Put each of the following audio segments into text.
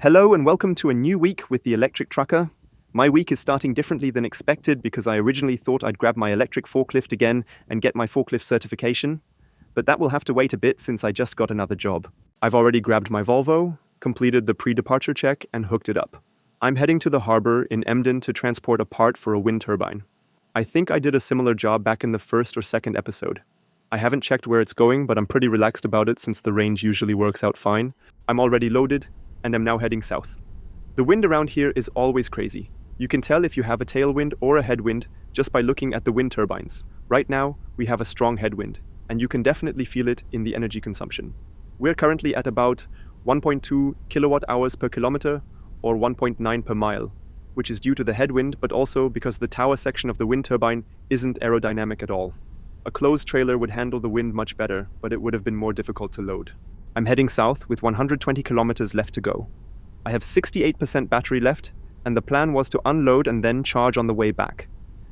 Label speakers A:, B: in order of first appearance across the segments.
A: Hello and welcome to a new week with the Electric Trucker. My week is starting differently than expected because I originally thought I'd grab my electric forklift again and get my forklift certification, but that will have to wait a bit since I just got another job. I've already grabbed my Volvo, completed the pre-departure check, and hooked it up. I'm heading to the harbor in Emden to transport a part for a wind turbine. I think I did a similar job back in the first or second episode. I haven't checked where it's going, but I'm pretty relaxed about it since the range usually works out fine. I'm already loaded, and I'm now heading south. The wind around here is always crazy. You can tell if you have a tailwind or a headwind just by looking at the wind turbines. Right now, we have a strong headwind, and you can definitely feel it in the energy consumption. We're currently at about 1.2 kilowatt hours per kilometer or 1.9 per mile, which is due to the headwind, but also because the tower section of the wind turbine isn't aerodynamic at all. A closed trailer would handle the wind much better, but it would have been more difficult to load. I'm heading south with 120 kilometers left to go. I have 68% battery left, and the plan was to unload and then charge on the way back.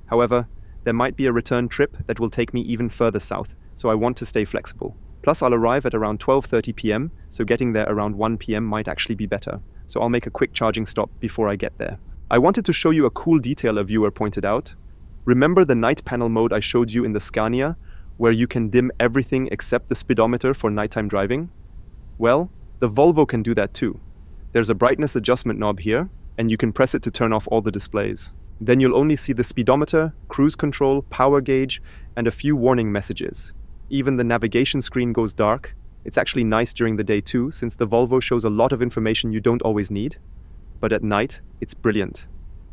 A: However, there might be a return trip that will take me even further south, so I want to stay flexible. Plus, I'll arrive at around 12:30 p.m., so getting there around 1 p.m. might actually be better. So I'll make a quick charging stop before I get there. I wanted to show you a cool detail a viewer pointed out. Remember the night panel mode I showed you in the Scania, where you can dim everything except the speedometer for nighttime driving? Well, the Volvo can do that too. There's a brightness adjustment knob here, and you can press it to turn off all the displays. Then you'll only see the speedometer, cruise control, power gauge, and a few warning messages. Even the navigation screen goes dark. It's actually nice during the day too, since the Volvo shows a lot of information you don't always need. But at night, it's brilliant.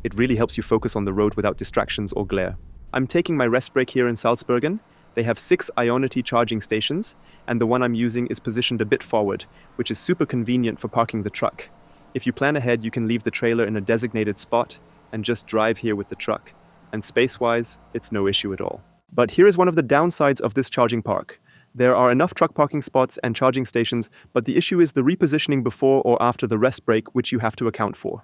A: It really helps you focus on the road without distractions or glare. I'm taking my rest break here in Salzburgen. They have 6 Ionity charging stations, and the one I'm using is positioned a bit forward, which is super convenient for parking the truck. If you plan ahead, you can leave the trailer in a designated spot and just drive here with the truck. And space-wise, it's no issue at all. But here is one of the downsides of this charging park. There are enough truck parking spots and charging stations, but the issue is the repositioning before or after the rest break, which you have to account for.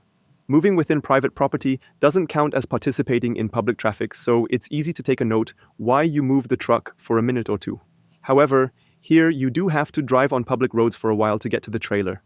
A: Moving within private property doesn't count as participating in public traffic, so it's easy to take a note why you move the truck for a minute or two. However, here you do have to drive on public roads for a while to get to the trailer.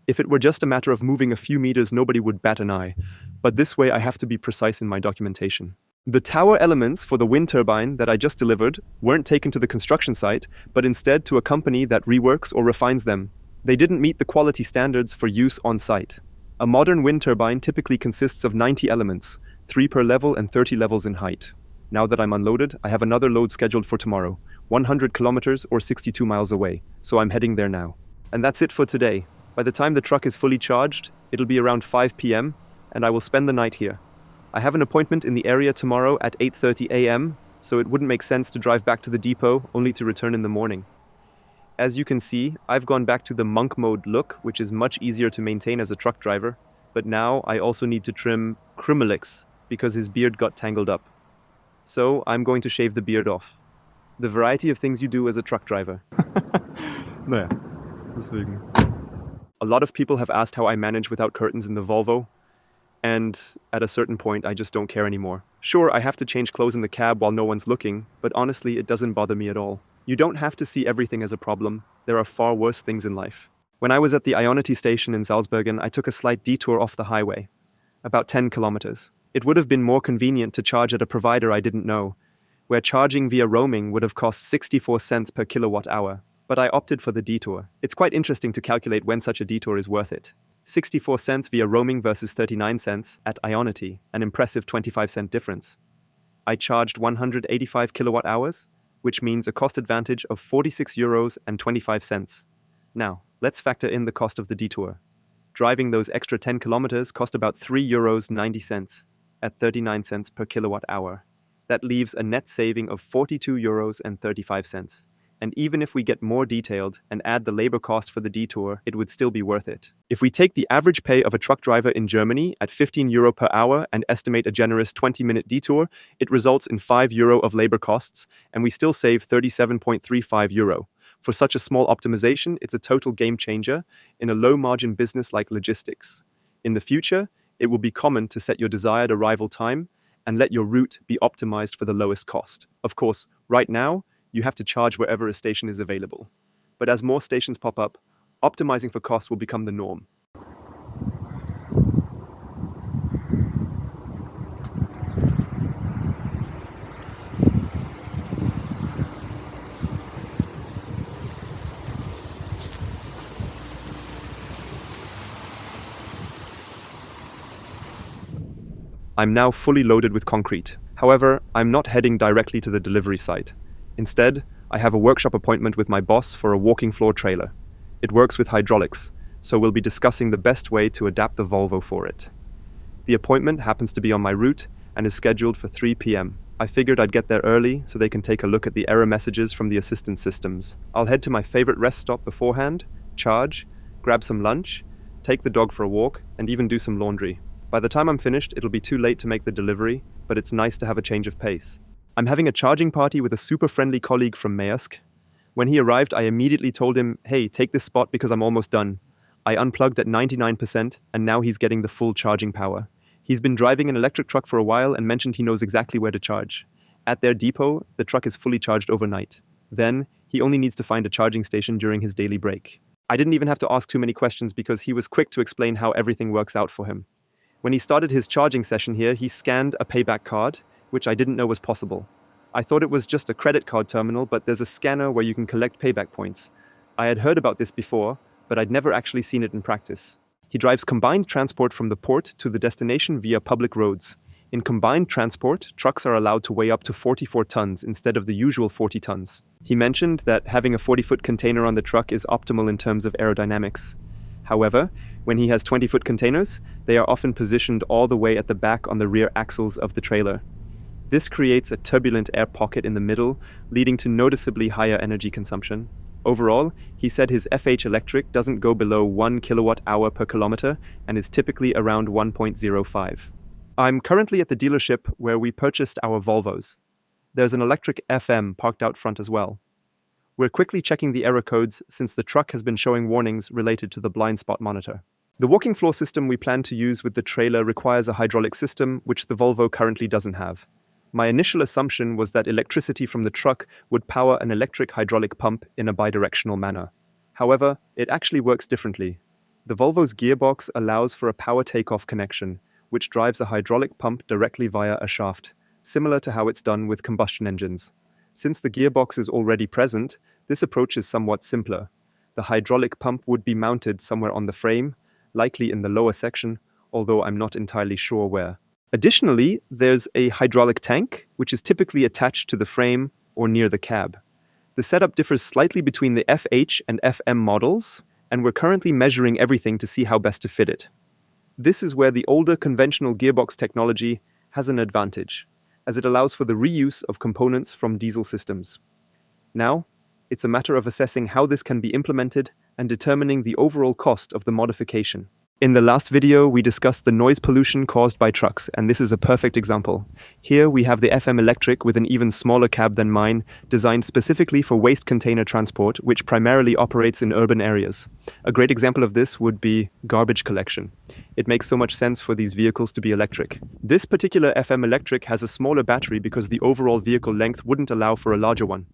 A: If it were just a matter of moving a few meters, nobody would bat an eye, but this way I have to be precise in my documentation. The tower elements for the wind turbine that I just delivered weren't taken to the construction site, but instead to a company that reworks or refines them. They didn't meet the quality standards for use on site. A modern wind turbine typically consists of 90 elements, 3 per level and 30 levels in height. Now that I'm unloaded, I have another load scheduled for tomorrow, 100 kilometers or 62 miles away, so I'm heading there now. And that's it for today. By the time the truck is fully charged, it'll be around 5 p.m., and I will spend the night here. I have an appointment in the area tomorrow at 8:30 a.m., so it wouldn't make sense to drive back to the depot only to return in the morning. As you can see, I've gone back to the monk mode look, which is much easier to maintain as a truck driver, but now I also need to trim Krümelix because his beard got tangled up. So I'm going to shave the beard off. The variety of things you do as a truck driver. Naja, deswegen. A lot of people have asked how I manage without curtains in the Volvo, and at a certain point I just don't care anymore. Sure, I have to change clothes in the cab while no one's looking, but honestly it doesn't bother me at all. You don't have to see everything as a problem. There are far worse things in life. When I was at the Ionity station in Salzburgen, I took a slight detour off the highway, about 10 kilometers. It would have been more convenient to charge at a provider I didn't know, where charging via roaming would have cost 64 cents per kilowatt hour. But I opted for the detour. It's quite interesting to calculate when such a detour is worth it. 64 cents via roaming versus 39 cents at Ionity, an impressive 25-cent difference. I charged 185 kilowatt hours, which means a cost advantage of 46 euros and 25 cents. Now, let's factor in the cost of the detour. Driving those extra 10 kilometers cost about 3 euros 90 cents at 39 cents per kilowatt hour. That leaves a net saving of 42 euros and 35 cents. And even if we get more detailed and add the labor cost for the detour, it would still be worth it. If we take the average pay of a truck driver in Germany at 15 euro per hour and estimate a generous 20-minute detour, it results in 5 euro of labor costs, and we still save 37.35 euro. For such a small optimization, it's a total game changer in a low-margin business like logistics. In the future, it will be common to set your desired arrival time and let your route be optimized for the lowest cost. Of course, right now, you have to charge wherever a station is available. But as more stations pop up, optimizing for cost will become the norm. I'm now fully loaded with concrete. However, I'm not heading directly to the delivery site. Instead, I have a workshop appointment with my boss for a walking floor trailer. It works with hydraulics, so we'll be discussing the best way to adapt the Volvo for it. The appointment happens to be on my route and is scheduled for 3 p.m. I figured I'd get there early so they can take a look at the error messages from the assistance systems. I'll head to my favorite rest stop beforehand, charge, grab some lunch, take the dog for a walk, and even do some laundry. By the time I'm finished, it'll be too late to make the delivery, but it's nice to have a change of pace. I'm having a charging party with a super friendly colleague from Maersk. When he arrived, I immediately told him, hey, take this spot because I'm almost done. I unplugged at 99% and now he's getting the full charging power. He's been driving an electric truck for a while and mentioned he knows exactly where to charge. At their depot, the truck is fully charged overnight. Then, he only needs to find a charging station during his daily break. I didn't even have to ask too many questions because he was quick to explain how everything works out for him. When he started his charging session here, he scanned a payback card, which I didn't know was possible. I thought it was just a credit card terminal, but there's a scanner where you can collect payback points. I had heard about this before, but I'd never actually seen it in practice. He drives combined transport from the port to the destination via public roads. In combined transport, trucks are allowed to weigh up to 44 tons instead of the usual 40 tons. He mentioned that having a 40-foot container on the truck is optimal in terms of aerodynamics. However, when he has 20-foot containers, they are often positioned all the way at the back on the rear axles of the trailer. This creates a turbulent air pocket in the middle, leading to noticeably higher energy consumption. Overall, he said his FH electric doesn't go below 1 kilowatt-hour per kilometer and is typically around 1.05. I'm currently at the dealership where we purchased our Volvos. There's an electric FM parked out front as well. We're quickly checking the error codes since the truck has been showing warnings related to the blind spot monitor. The walking floor system we plan to use with the trailer requires a hydraulic system, which the Volvo currently doesn't have. My initial assumption was that electricity from the truck would power an electric hydraulic pump in a bidirectional manner. However, it actually works differently. The Volvo's gearbox allows for a power takeoff connection, which drives a hydraulic pump directly via a shaft, similar to how it's done with combustion engines. Since the gearbox is already present, this approach is somewhat simpler. The hydraulic pump would be mounted somewhere on the frame, likely in the lower section, although I'm not entirely sure where. Additionally, there's a hydraulic tank, which is typically attached to the frame or near the cab. The setup differs slightly between the FH and FM models, and we're currently measuring everything to see how best to fit it. This is where the older conventional gearbox technology has an advantage, as it allows for the reuse of components from diesel systems. Now, it's a matter of assessing how this can be implemented and determining the overall cost of the modification. In the last video, we discussed the noise pollution caused by trucks, and this is a perfect example. Here we have the FM electric with an even smaller cab than mine, designed specifically for waste container transport, which primarily operates in urban areas. A great example of this would be garbage collection. It makes so much sense for these vehicles to be electric. This particular FM electric has a smaller battery because the overall vehicle length wouldn't allow for a larger one.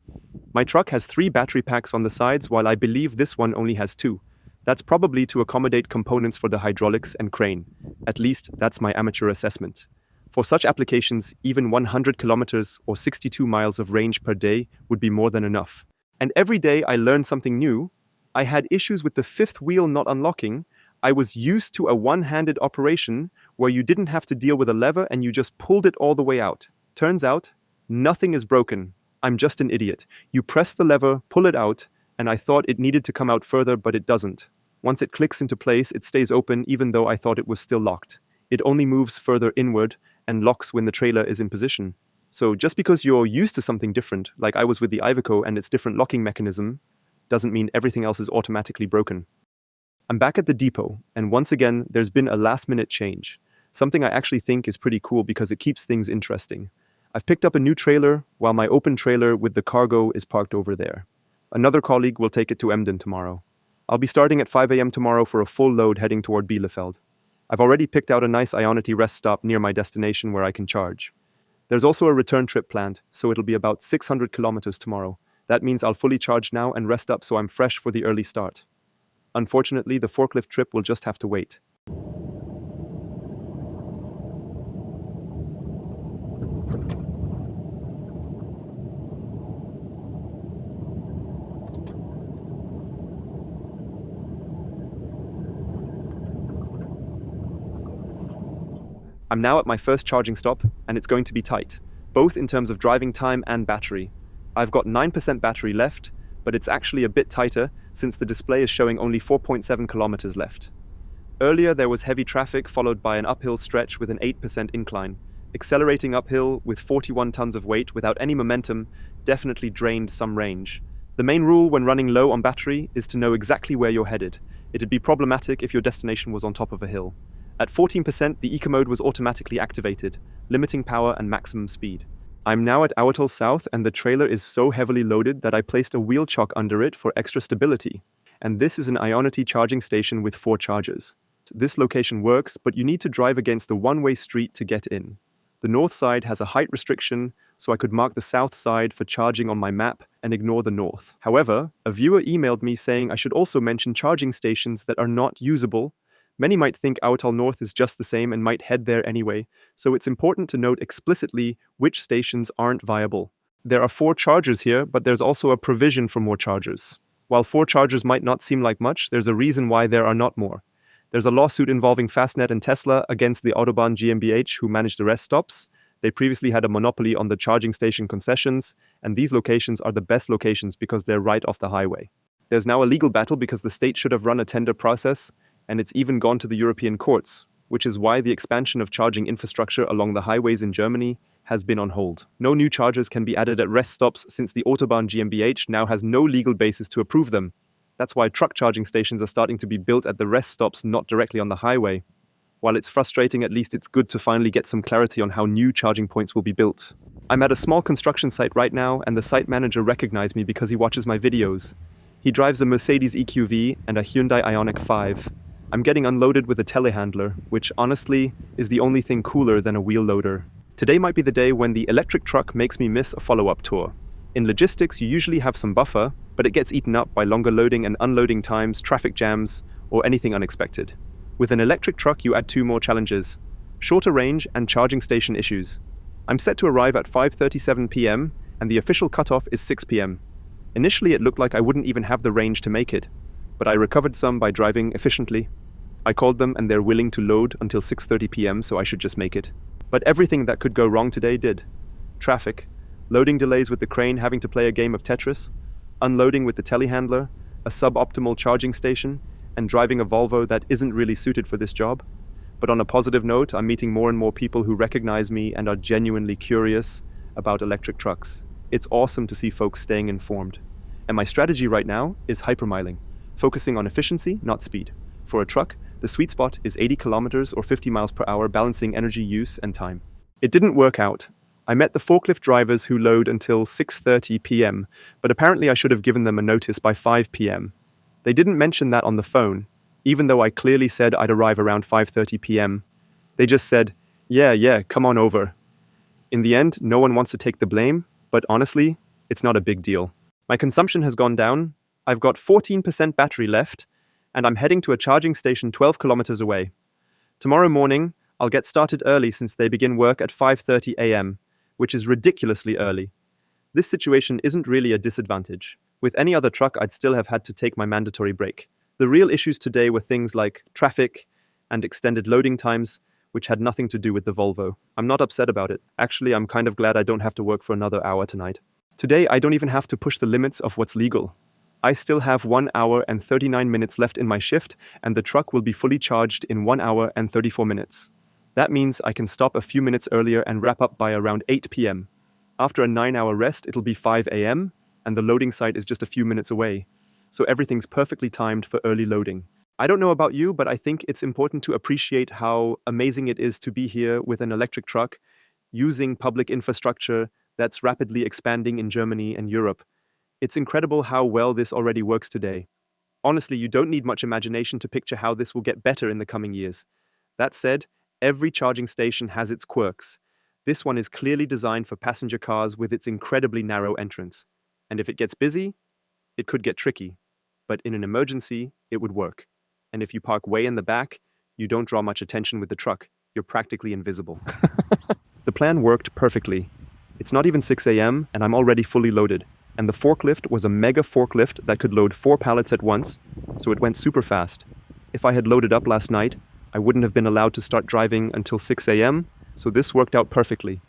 A: My truck has 3 battery packs on the sides, while I believe this one only has 2. That's probably to accommodate components for the hydraulics and crane. At least, that's my amateur assessment. For such applications, even 100 kilometers or 62 miles of range per day would be more than enough. And every day I learned something new. I had issues with the 5th wheel not unlocking. I was used to a one-handed operation where you didn't have to deal with a lever and you just pulled it all the way out. Turns out, nothing is broken. I'm just an idiot. You press the lever, pull it out, and I thought it needed to come out further, but it doesn't. Once it clicks into place, it stays open even though I thought it was still locked. It only moves further inward and locks when the trailer is in position. So just because you're used to something different, like I was with the Iveco and its different locking mechanism, doesn't mean everything else is automatically broken. I'm back at the depot, and once again, there's been a last-minute change. Something I actually think is pretty cool because it keeps things interesting. I've picked up a new trailer, while my open trailer with the cargo is parked over there. Another colleague will take it to Emden tomorrow. I'll be starting at 5 a.m. tomorrow for a full load heading toward Bielefeld. I've already picked out a nice Ionity rest stop near my destination where I can charge. There's also a return trip planned, so it'll be about 600 kilometers tomorrow. That means I'll fully charge now and rest up so I'm fresh for the early start. Unfortunately, the forklift trip will just have to wait. I'm now at my first charging stop, and it's going to be tight, both in terms of driving time and battery. I've got 9% battery left, but it's actually a bit tighter since the display is showing only 4.7 kilometers left. Earlier there was heavy traffic followed by an uphill stretch with an 8% incline. Accelerating uphill with 41 tons of weight without any momentum definitely drained some range. The main rule when running low on battery is to know exactly where you're headed. It'd be problematic if your destination was on top of a hill. At 14%, the eco mode was automatically activated, limiting power and maximum speed. I'm now at Awatol South, and the trailer is so heavily loaded that I placed a wheel chock under it for extra stability. And this is an Ionity charging station with 4 chargers. This location works, but you need to drive against the one-way street to get in. The north side has a height restriction, so I could mark the south side for charging on my map and ignore the north. However, a viewer emailed me saying I should also mention charging stations that are not usable. Many might think Awatol North is just the same and might head there anyway, so it's important to note explicitly which stations aren't viable. There are 4 chargers here, but there's also a provision for more chargers. While 4 chargers might not seem like much, there's a reason why there are not more. There's a lawsuit involving Fastnet and Tesla against the Autobahn GmbH who manage the rest stops. They previously had a monopoly on the charging station concessions, and these locations are the best locations because they're right off the highway. There's now a legal battle because the state should have run a tender process, and it's even gone to the European courts, which is why the expansion of charging infrastructure along the highways in Germany has been on hold. No new chargers can be added at rest stops since the Autobahn GmbH now has no legal basis to approve them. That's why truck charging stations are starting to be built at the rest stops, not directly on the highway. While it's frustrating, at least it's good to finally get some clarity on how new charging points will be built. I'm at a small construction site right now, and the site manager recognized me because he watches my videos. He drives a Mercedes EQV and a Hyundai Ioniq 5. I'm getting unloaded with a telehandler, which honestly is the only thing cooler than a wheel loader. Today might be the day when the electric truck makes me miss a follow-up tour. In logistics, you usually have some buffer, but it gets eaten up by longer loading and unloading times, traffic jams, or anything unexpected. With an electric truck, you add 2 more challenges: shorter range and charging station issues. I'm set to arrive at 5:37 p.m., and the official cutoff is 6 p.m. Initially, it looked like I wouldn't even have the range to make it, but I recovered some by driving efficiently. I called them and they're willing to load until 6:30 p.m., so I should just make it. But everything that could go wrong today did. Traffic, loading delays with the crane having to play a game of Tetris, unloading with the telehandler, a suboptimal charging station, and driving a Volvo that isn't really suited for this job. But on a positive note, I'm meeting more and more people who recognize me and are genuinely curious about electric trucks. It's awesome to see folks staying informed. And my strategy right now is hypermiling, focusing on efficiency, not speed. For a truck, the sweet spot is 80 kilometers or 50 miles per hour, balancing energy use and time. It didn't work out. I met the forklift drivers who load until 6:30 p.m., but apparently I should have given them a notice by 5 p.m. They didn't mention that on the phone, even though I clearly said I'd arrive around 5:30 p.m. They just said, yeah, come on over. In the end, no one wants to take the blame, but honestly, it's not a big deal. My consumption has gone down, I've got 14% battery left, and I'm heading to a charging station 12 kilometers away. Tomorrow morning, I'll get started early since they begin work at 5:30 a.m., which is ridiculously early. This situation isn't really a disadvantage. With any other truck, I'd still have had to take my mandatory break. The real issues today were things like traffic and extended loading times, which had nothing to do with the Volvo. I'm not upset about it. Actually, I'm kind of glad I don't have to work for another hour tonight. Today, I don't even have to push the limits of what's legal. I still have 1 hour and 39 minutes left in my shift, and the truck will be fully charged in 1 hour and 34 minutes. That means I can stop a few minutes earlier and wrap up by around 8 p.m. After a 9-hour rest, it'll be 5 a.m., and the loading site is just a few minutes away. So everything's perfectly timed for early loading. I don't know about you, but I think it's important to appreciate how amazing it is to be here with an electric truck, using public infrastructure that's rapidly expanding in Germany and Europe. It's incredible how well this already works today. Honestly, you don't need much imagination to picture how this will get better in the coming years. That said, every charging station has its quirks. This one is clearly designed for passenger cars with its incredibly narrow entrance. And if it gets busy, it could get tricky. But in an emergency, it would work. And if you park way in the back, you don't draw much attention with the truck. You're practically invisible. The plan worked perfectly. It's not even 6 a.m. and I'm already fully loaded. And the forklift was a mega forklift that could load 4 pallets at once, so it went super fast. If I had loaded up last night, I wouldn't have been allowed to start driving until 6 a.m., so this worked out perfectly.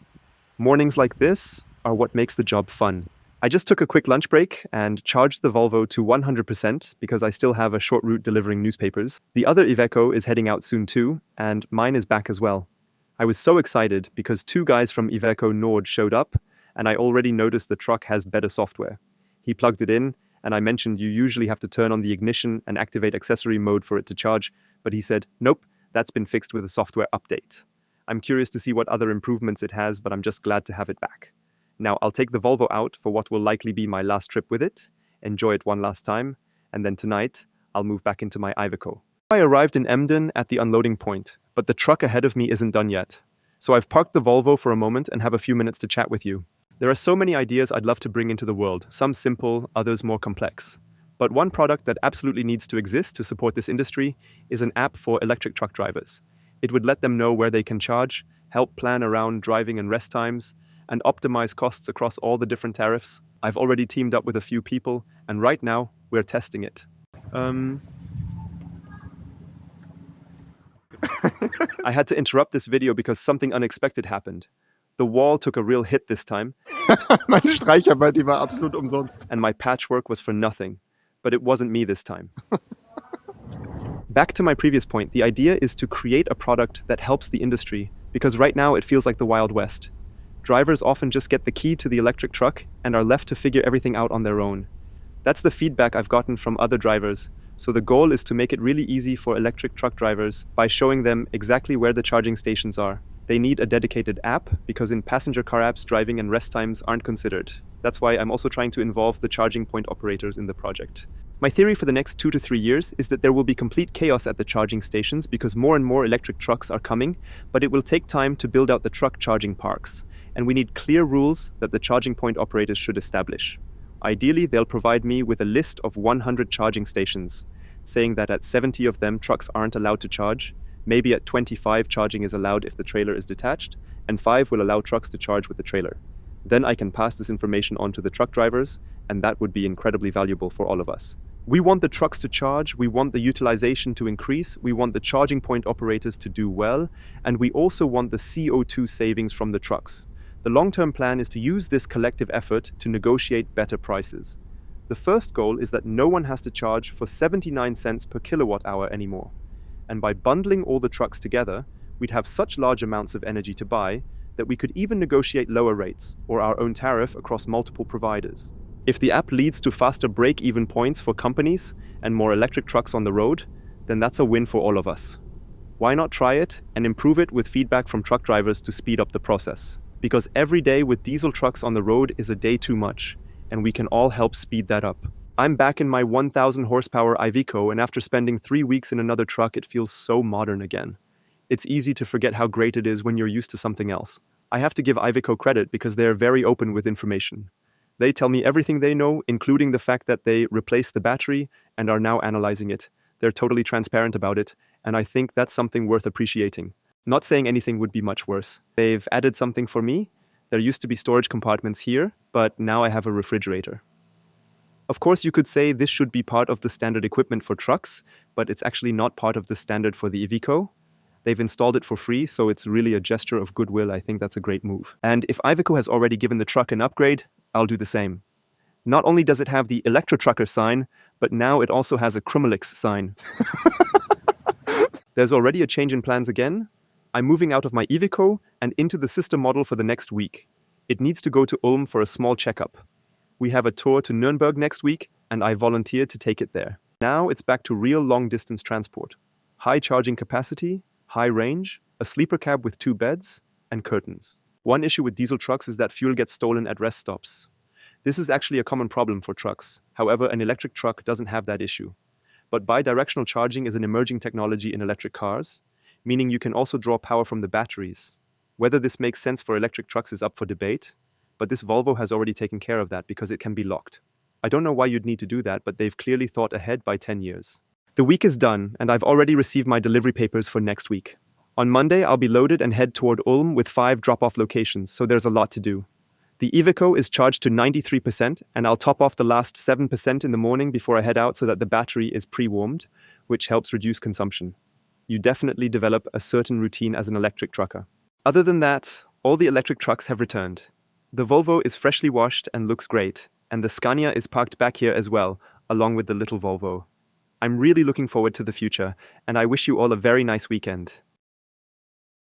A: Mornings like this are what makes the job fun. I just took a quick lunch break and charged the Volvo to 100% because I still have a short route delivering newspapers. The other Iveco is heading out soon too, and mine is back as well. I was so excited because 2 guys from Iveco Nord showed up, and I already noticed the truck has better software. He plugged it in, and I mentioned you usually have to turn on the ignition and activate accessory mode for it to charge, but he said, nope, that's been fixed with a software update. I'm curious to see what other improvements it has, but I'm just glad to have it back. Now, I'll take the Volvo out for what will likely be my last trip with it, enjoy it one last time, and then tonight, I'll move back into my Iveco. I arrived in Emden at the unloading point, but the truck ahead of me isn't done yet. So I've parked the Volvo for a moment and have a few minutes to chat with you. There are so many ideas I'd love to bring into the world, some simple, others more complex. But one product that absolutely needs to exist to support this industry is an app for electric truck drivers. It would let them know where they can charge, help plan around driving and rest times, and optimize costs across all the different tariffs. I've already teamed up with a few people, and right now, we're testing it. I had to interrupt this video because something unexpected happened. The wall took a real hit this time.
B: Meine Streicharbeit, die war absolut umsonst.
A: And my patchwork was for nothing. But it wasn't me this time. Back to my previous point, the idea is to create a product that helps the industry, because right now it feels like the Wild West. Drivers often just get the key to the electric truck and are left to figure everything out on their own. That's the feedback I've gotten from other drivers, so the goal is to make it really easy for electric truck drivers by showing them exactly where the charging stations are. They need a dedicated app, because in passenger car apps, driving and rest times aren't considered. That's why I'm also trying to involve the charging point operators in the project. My theory for the next 2 to 3 years is that there will be complete chaos at the charging stations because more and more electric trucks are coming, but it will take time to build out the truck charging parks, and we need clear rules that the charging point operators should establish. Ideally, they'll provide me with a list of 100 charging stations, saying that at 70 of them trucks aren't allowed to charge, maybe at 25 charging is allowed if the trailer is detached, and 5 will allow trucks to charge with the trailer. Then I can pass this information on to the truck drivers, and that would be incredibly valuable for all of us. We want the trucks to charge, we want the utilization to increase, we want the charging point operators to do well, and we also want the CO2 savings from the trucks. The long-term plan is to use this collective effort to negotiate better prices. The first goal is that no one has to charge for 79 cents per kilowatt hour anymore. And by bundling all the trucks together, we'd have such large amounts of energy to buy that we could even negotiate lower rates or our own tariff across multiple providers. If the app leads to faster break-even points for companies and more electric trucks on the road, then that's a win for all of us. Why not try it and improve it with feedback from truck drivers to speed up the process? Because every day with diesel trucks on the road is a day too much, and we can all help speed that up. I'm back in my 1,000 horsepower Iveco, and after spending 3 weeks in another truck, it feels so modern again. It's easy to forget how great it is when you're used to something else. I have to give Iveco credit because they're very open with information. They tell me everything they know, including the fact that they replaced the battery and are now analyzing it. They're totally transparent about it, and I think that's something worth appreciating. Not saying anything would be much worse. They've added something for me. There used to be storage compartments here, but now I have a refrigerator. Of course, you could say this should be part of the standard equipment for trucks, but it's actually not part of the standard for the Iveco. They've installed it for free, so it's really a gesture of goodwill. I think that's a great move. And if Iveco has already given the truck an upgrade, I'll do the same. Not only does it have the Electro Trucker sign, but now it also has a Crumelix sign. There's already a change in plans again. I'm moving out of my Iveco and into the sister model for the next week. It needs to go to Ulm for a small checkup. We have a tour to Nuremberg next week, and I volunteered to take it there. Now it's back to real long-distance transport. High charging capacity, high range, a sleeper cab with 2 beds, and curtains. One issue with diesel trucks is that fuel gets stolen at rest stops. This is actually a common problem for trucks. However, an electric truck doesn't have that issue. But bidirectional charging is an emerging technology in electric cars, meaning you can also draw power from the batteries. Whether this makes sense for electric trucks is up for debate, but this Volvo has already taken care of that because it can be locked. I don't know why you'd need to do that, but they've clearly thought ahead by 10 years. The week is done, and I've already received my delivery papers for next week. On Monday, I'll be loaded and head toward Ulm with 5 drop-off locations, so there's a lot to do. The Iveco is charged to 93%, and I'll top off the last 7% in the morning before I head out so that the battery is pre-warmed, which helps reduce consumption. You definitely develop a certain routine as an electric trucker. Other than that, all the electric trucks have returned. The Volvo is freshly washed and looks great, and the Scania is parked back here as well, along with the little Volvo. I'm really looking forward to the future, and I wish you all a very nice weekend.